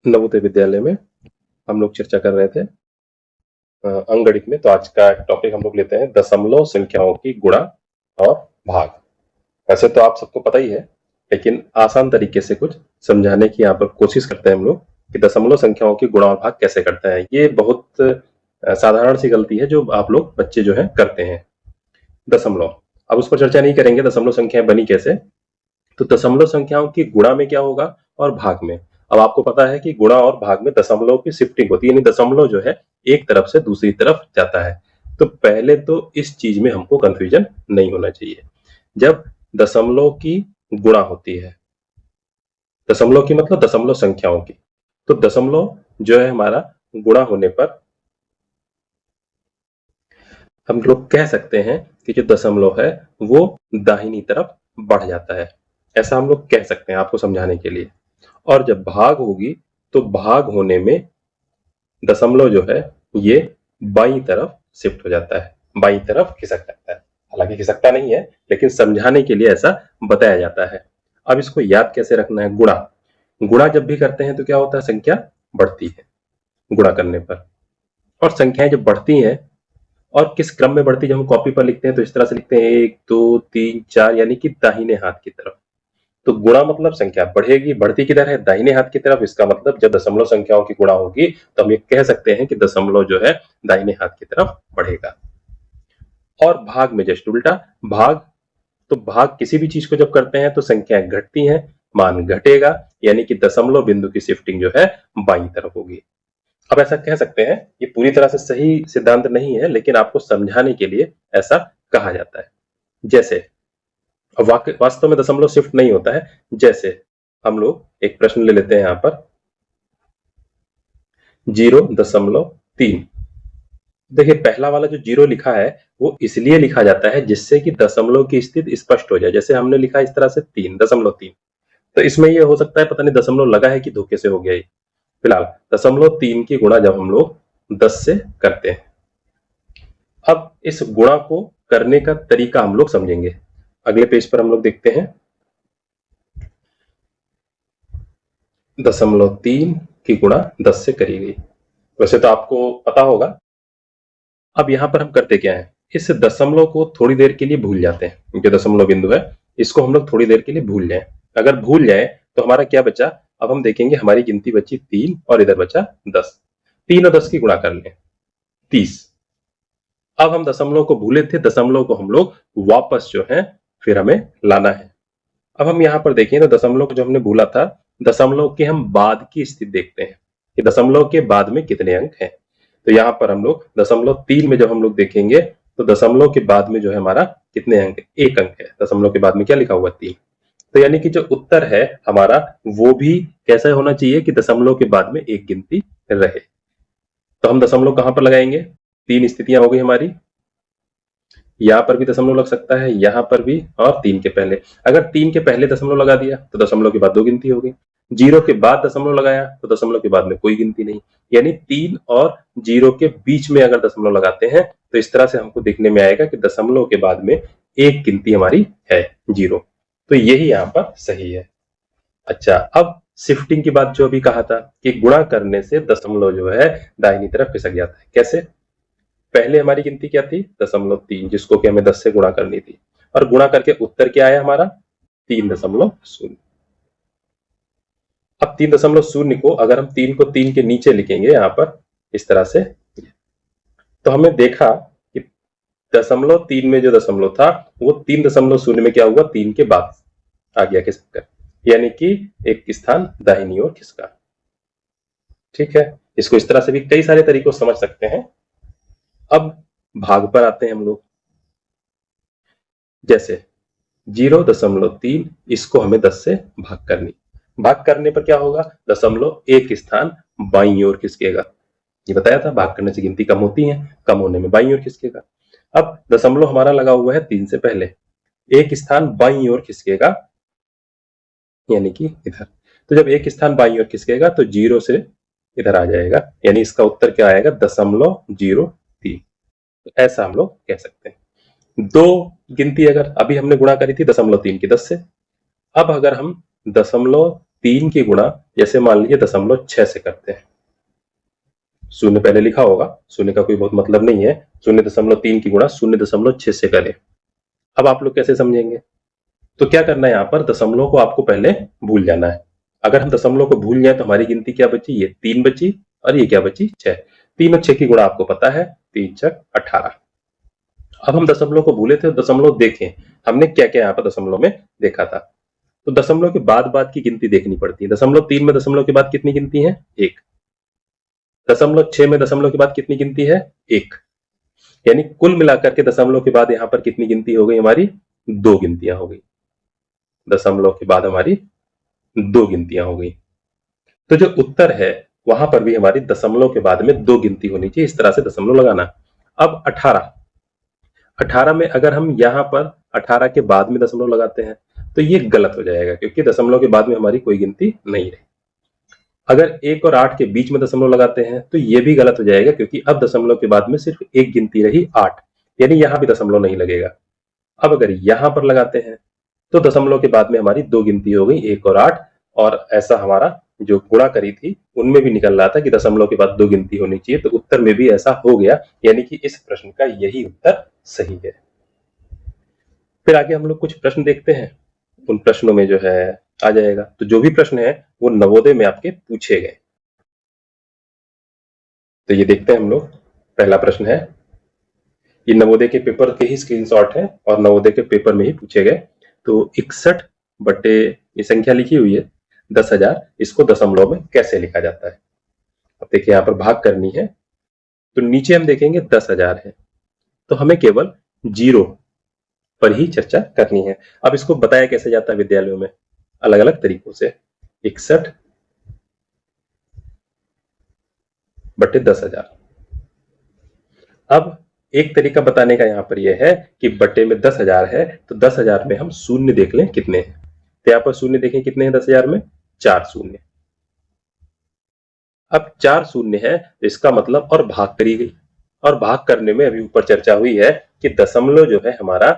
नवोदय विद्यालय में हम लोग चर्चा कर रहे थे अंकगणित में। तो आज का टॉपिक हम लोग लेते हैं दशमलव संख्याओं की गुणा और भाग। वैसे तो आप सबको पता ही है, लेकिन आसान तरीके से कुछ समझाने की यहाँ पर कोशिश करते हैं हम लोग कि दशमलव संख्याओं की गुणा और भाग कैसे करते हैं। ये बहुत साधारण सी गलती है जो आप लोग बच्चे जो है करते हैं। दशमलव, अब उस पर चर्चा नहीं करेंगे दशमलव संख्याएं बनी कैसे। तो दशमलव संख्याओं की गुणा में क्या होगा और भाग में। अब आपको पता है कि गुणा और भाग में दशमलव की शिफ्टिंग होती है, यानी दशमलव जो है एक तरफ से दूसरी तरफ जाता है। तो पहले तो इस चीज में हमको कंफ्यूजन नहीं होना चाहिए। जब दशमलव की गुणा होती है, दशमलव की मतलब दशमलव संख्याओं की, तो दशमलव जो है हमारा गुणा होने पर हम लोग कह सकते हैं कि जो दशमलव है वो दाहिनी तरफ बढ़ जाता है। ऐसा हम लोग कह सकते हैं आपको समझाने के लिए। और जब भाग होगी तो भाग होने में दशमलव जो है ये बाईं तरफ शिफ्ट हो जाता है, बाईं तरफ खिसक जाता है। हालांकि खिसकता नहीं है, लेकिन समझाने के लिए ऐसा बताया जाता है। अब इसको याद कैसे रखना है। गुणा, गुणा जब भी करते हैं तो क्या होता है, संख्या बढ़ती है गुणा करने पर। और संख्याएं जब बढ़ती हैं और किस क्रम में बढ़ती है, जब हम कॉपी पर लिखते हैं तो इस तरह से लिखते हैं 1 2 3 4, यानी कि दाहिने हाथ की तरफ। तो गुणा मतलब संख्या बढ़ेगी, बढ़ती किधर है, दाहिने हाथ की तरफ। इसका मतलब जब दशमलव संख्याओं की गुणा होगी तो हम ये कह सकते हैं कि दशमलव जो है दाहिने हाथ की तरफ बढ़ेगा। और भाग में जस्ट उल्टा। भाग, तो भाग किसी भी चीज को जब करते हैं तो संख्याएं घटती हैं, मान घटेगा, यानी कि दशमलव बिंदु की शिफ्टिंग जो है बाईं तरफ होगी। अब ऐसा कह सकते हैं, ये पूरी तरह से सही सिद्धांत नहीं है, लेकिन आपको समझाने के लिए ऐसा कहा जाता है। जैसे वास्तव में दशमलव शिफ्ट नहीं होता है। जैसे हम लोग एक प्रश्न ले लेते हैं यहां पर 0.3। देखिए पहला वाला जो 0 लिखा है वो इसलिए लिखा जाता है जिससे कि दशमलव की स्थिति स्पष्ट हो जाए। जैसे हमने लिखा इस तरह से 3.3, तो इसमें ये हो सकता है पता नहीं दशमलव लगा है कि धोखे से हो गया ये। फिलहाल 0.3 की गुणा जब हम लोग 10 से करते हैं, अब इस गुणा को करने का तरीका हम लोग समझेंगे। अगले पेज पर हम लोग देखते हैं 0.3 की गुणा 10 से करी गई। वैसे तो आपको पता होगा। अब यहां पर हम करते क्या है, इस दशमलव को थोड़ी देर के लिए भूल जाते हैं। जो दशमलव बिंदु है इसको हम लोग थोड़ी देर के लिए भूल जाए। अगर भूल जाए तो हमारा क्या बचा, अब हम देखेंगे हमारी गिनती बची 3 और इधर बचा 10। 3 और 10 की गुणा कर लें 30। अब हम दशमलव को भूले थे, दशमलव को हम लोग वापस जो है फिर हमें लाना है। अब हम यहाँ पर देखें तो दशमलव को जो हमने भूला था, दशमलव के हम बाद की स्थिति देखते हैं कि दशमलव के बाद में कितने अंक हैं। तो यहाँ पर हम लोग 0.3 में जब हम लोग देखेंगे तो दशमलव के बाद में जो है हमारा कितने अंक, एक अंक है। दशमलव के बाद में क्या लिखा हुआ, 3। तो यानी कि जो उत्तर है हमारा वो भी कैसा होना चाहिए कि दशमलव के बाद में एक गिनती रहे। तो हम दशमलव कहां पर लगाएंगे, 3 स्थितियां हो गई हमारी। यहाँ पर भी दशमलव लग सकता है, यहाँ पर भी, और 3 के पहले। अगर 3 के पहले दशमलव लगा दिया तो दशमलव के बाद 2 गिनती हो गई। 0 के बाद दशमलव लगाया तो दशमलव के बाद में कोई गिनती नहीं। यानी 3 और 0 के बीच में अगर दशमलव लगाते हैं तो इस तरह से हमको देखने में आएगा कि दशमलव के बाद में एक गिनती हमारी है 0। तो यही यहाँ पर सही है। अच्छा, अब शिफ्टिंग की बात जो अभी कहा था कि गुणा करने से दशमलव जो है दाहिनी तरफ खिसक जाता है। कैसे, पहले हमारी गिनती क्या थी 0.3, जिसको कि हमें 10 से गुणा करनी थी, और गुणा करके उत्तर क्या आया हमारा 3.0। अब 3.0 को अगर हम 3 को 3 के नीचे लिखेंगे यहाँ पर इस तरह से, तो हमें देखा कि 0.3 में जो दशमलव था वो 3.0 में क्या हुआ, 3 के बाद आ गया खिसक कर, यानी कि एक स्थान दाहिनी ओर खिसका। ठीक है, इसको इस तरह से भी कई सारे तरीकों से समझ सकते हैं। अब भाग पर आते हैं हम लोग। जैसे 0.3, इसको हमें 10 से भाग करनी। भाग करने पर क्या होगा, दशमलव एक स्थान बाईं ओर खिसकेगा। ये बताया था भाग करने से गिनती कम होती है, कम होने में बाईं ओर खिसकेगा। अब दशमलव हमारा लगा हुआ है 3 से पहले, एक स्थान बाईं ओर खिसकेगा, यानी कि इधर। तो जब एक स्थान बाईं ओर खिसकेगा तो 0 से इधर आ जाएगा, यानी इसका उत्तर क्या आएगा 0.03। तो ऐसा हम लोग कह सकते हैं। दो गिनती अगर अभी हमने गुणा करी थी 0.3 की 10 से, अब अगर हम 0.3 3 की गुणा जैसे मान लीजिए 0.6 से करते हैं। शून्य पहले लिखा होगा, शून्य का कोई बहुत मतलब नहीं है। 0.3 की गुणा 0.6 से करें। अब आप लोग कैसे समझेंगे? तो क्या करना है, यहाँ पर दशमलव को आपको पहले भूल जाना है। अगर हम दशमलव को भूल जाए तो हमारी गिनती क्या बची? ये 3 बची, और ये क्या बची? 6। 3 और 6 की गुणा आपको पता है, 3 छक 18। अब हम दशमलव को भूले थे, दशमलव देखें हमने क्या क्या यहाँ पर दशमलव में देखा था। तो दशमलव के बाद की गिनती देखनी पड़ती है। 0.3 में दशमलव के बाद कितनी गिनती है? 1। 0.6 में दशमलव के बाद कितनी गिनती है? 1। यानी कुल मिलाकर के दशमलव के बाद यहाँ पर कितनी गिनती हो गई हमारी? 2 गिनतियां हो गई। दशमलव के बाद हमारी 2 गिनतियां हो गई। तो जो उत्तर है वहां पर भी हमारी दशमलव के बाद में 2 गिनती होनी चाहिए। इस तरह से दशमलव लगाना। अब 18 में अगर हम यहाँ पर 18 के बाद में दशमलव लगाते हैं तो ये गलत हो जाएगा, क्योंकि दशमलव के बाद में हमारी कोई गिनती नहीं रही। अगर 1 और 8 के बीच में दशमलव लगाते हैं तो ये भी गलत हो जाएगा, क्योंकि अब दशमलव के बाद में सिर्फ एक गिनती रही 8, यानी यहां भी दशमलव नहीं लगेगा। अब अगर यहां पर लगाते हैं तो दशमलव के बाद में हमारी 2 गिनती हो गई, 1 और 8। और ऐसा हमारा जो गुणा करी थी उनमें भी निकल रहा था कि दशमलव के बाद 2 गिनती होनी चाहिए, तो उत्तर में भी ऐसा हो गया, यानी कि इस प्रश्न का यही उत्तर सही है। फिर आगे हम लोग कुछ प्रश्न देखते हैं, उन प्रश्नों में जो है आ जाएगा। तो जो भी प्रश्न है वो नवोदय में आपके पूछे गए। तो ये देखते हैं हम लोग। पहला प्रश्न है, ये नवोदय के पेपर के ही स्क्रीनशॉट है और नवोदय के पेपर में ही पूछे गए। तो 61 बटे ये संख्या लिखी हुई है 10,000, इसको दशमलव में कैसे लिखा जाता है? अब देखिए यहाँ पर भाग करनी है, तो नीचे हम देखेंगे 10,000 है, तो हमें केवल जीरो पर ही चर्चा करनी है। अब इसको बताया कैसे जाता है विद्यालयों में? अलग अलग तरीकों से। 61 बटे 10,000। अब एक तरीका बताने का यहाँ पर यह है कि बटे में 10,000 है, तो 10,000 में हम शून्य देख लें कितने हैं। तो यहाँ पर शून्य देखें कितने हैं 10,000 में? 4 शून्य। अब 4 शून्य है तो इसका मतलब और भाग करी गई, और भाग करने में अभी ऊपर चर्चा हुई है कि दशमलव जो है हमारा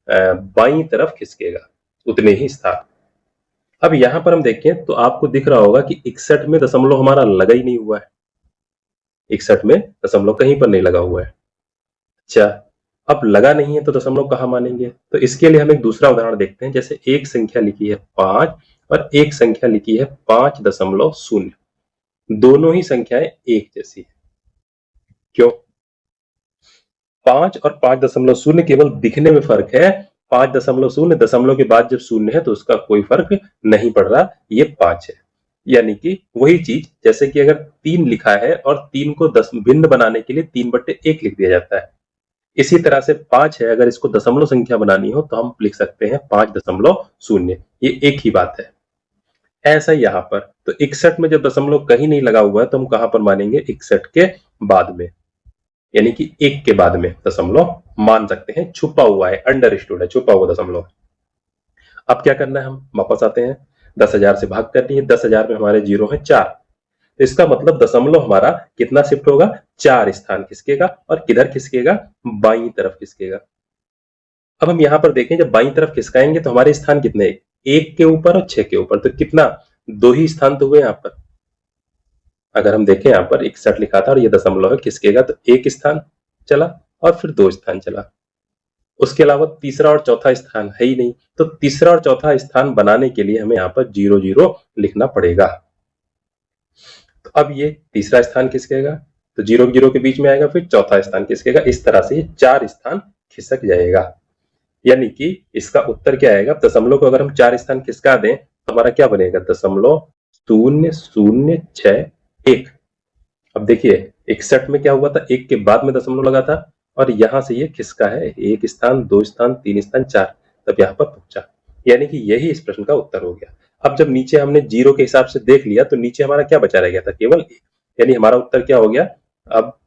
बाईं तरफ खिसकेगा, उतने ही स्थान। अब यहां पर हम देखें तो आपको दिख रहा होगा कि 61 में दशमलव हमारा लगा ही नहीं हुआ है। 61 में दशमलव कहीं पर नहीं लगा हुआ है। अच्छा, अब लगा नहीं है तो दशमलव कहां मानेंगे? तो इसके लिए हम एक दूसरा उदाहरण देखते हैं। जैसे एक संख्या लिखी है 5 और एक संख्या लिखी है 5.0। दोनों ही संख्याएं एक जैसी है। क्यों? 5 और 5.0 केवल दिखने में फर्क है। 5.0 दशमलव के बाद जब शून्य है तो उसका कोई फर्क नहीं पड़ रहा, ये 5 है। यानी कि वही चीज जैसे कि अगर 3 लिखा है और 3 को भिन्न बनाने के लिए 3/1 लिख दिया जाता है, इसी तरह से 5 है, अगर इसको दशमलव संख्या बनानी हो तो हम लिख सकते हैं 5.0। ये एक ही बात है। ऐसा ही यहाँ पर, तो 61 में जब दशमलव कहीं नहीं लगा हुआ है तो हम कहां पर मानेंगे? 61 के बाद में, यानी कि 1 के बाद में दशमलव मान सकते हैं। छुपा हुआ है, अंडरस्टूड है, छुपा हुआ दशमलव। अब क्या करना है, हम वापस आते हैं। 10,000 से भाग करनी है। 10,000 में हमारे जीरो है 4, तो इसका मतलब दशमलव हमारा कितना शिफ्ट होगा? 4 स्थान खिसकेगा, और किधर खिसकेगा? बाईं तरफ खिसकेगा। अब हम यहां पर देखें, जब बाईं तरफ खिसकाएंगे तो हमारे स्थान कितने? 1 के ऊपर और 6 के ऊपर, तो कितना? 2 ही स्थान तो हुए यहाँ पर। अगर हम देखें यहाँ पर 61 लिखा था और ये दशमलव है, खिसकेगा तो 1 स्थान चला और फिर 2 स्थान चला। उसके अलावा तीसरा और चौथा स्थान है ही नहीं, तो तीसरा और चौथा स्थान बनाने के लिए हमें यहाँ पर 0 लिखना पड़ेगा। तो अब ये तीसरा स्थान खिसकेगा तो 0 के बीच में आएगा, फिर चौथा स्थान खिसकेगा। इस तरह से 4 स्थान खिसक जाएगा। यानी कि इसका उत्तर क्या आएगा? दशमलव को अगर हम 4 स्थान खिसका दें तो हमारा क्या बनेगा? 0.006 अब देखिए 61 में क्या हुआ था? 1 के बाद में दशमलव लगा था, और यहां से ये खिसका है 1 स्थान, 2 स्थान, 3 स्थान, 4, तब यहां पर पहुंचा। यानी कि यही इस प्रश्न का उत्तर हो गया। अब जब नीचे हमने जीरो के हिसाब से देख लिया तो नीचे हमारा क्या बचा रह गया था? केवल 1। यानी हमारा उत्तर क्या हो गया? अब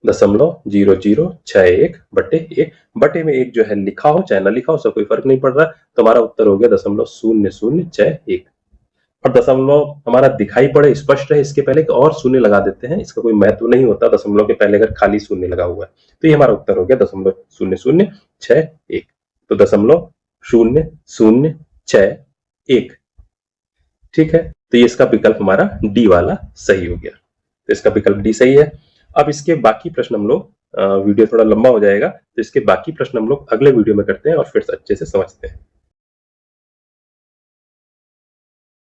0.0061 बटे 1, बटे में 1 जो है लिखा हो चाहे ना लिखा हो, उसका कोई फर्क नहीं पड़ रहा, तो हमारा उत्तर हो गया 0.0061। और दशमलव हमारा दिखाई पड़े, स्पष्ट रहे, इसके पहले और शून्य लगा देते हैं, इसका कोई महत्व नहीं होता दशमलव के पहले अगर खाली शून्य लगा हुआ है। तो ये हमारा उत्तर हो गया 0.0061। तो 0.0061। ठीक है, तो ये इसका विकल्प हमारा डी वाला सही हो गया। तो इसका विकल्प डी सही है। अब इसके बाकी प्रश्न हम लोग, वीडियो थोड़ा लंबा हो जाएगा तो इसके बाकी प्रश्न हम लोग अगले वीडियो में करते हैं और फिर अच्छे से समझते हैं।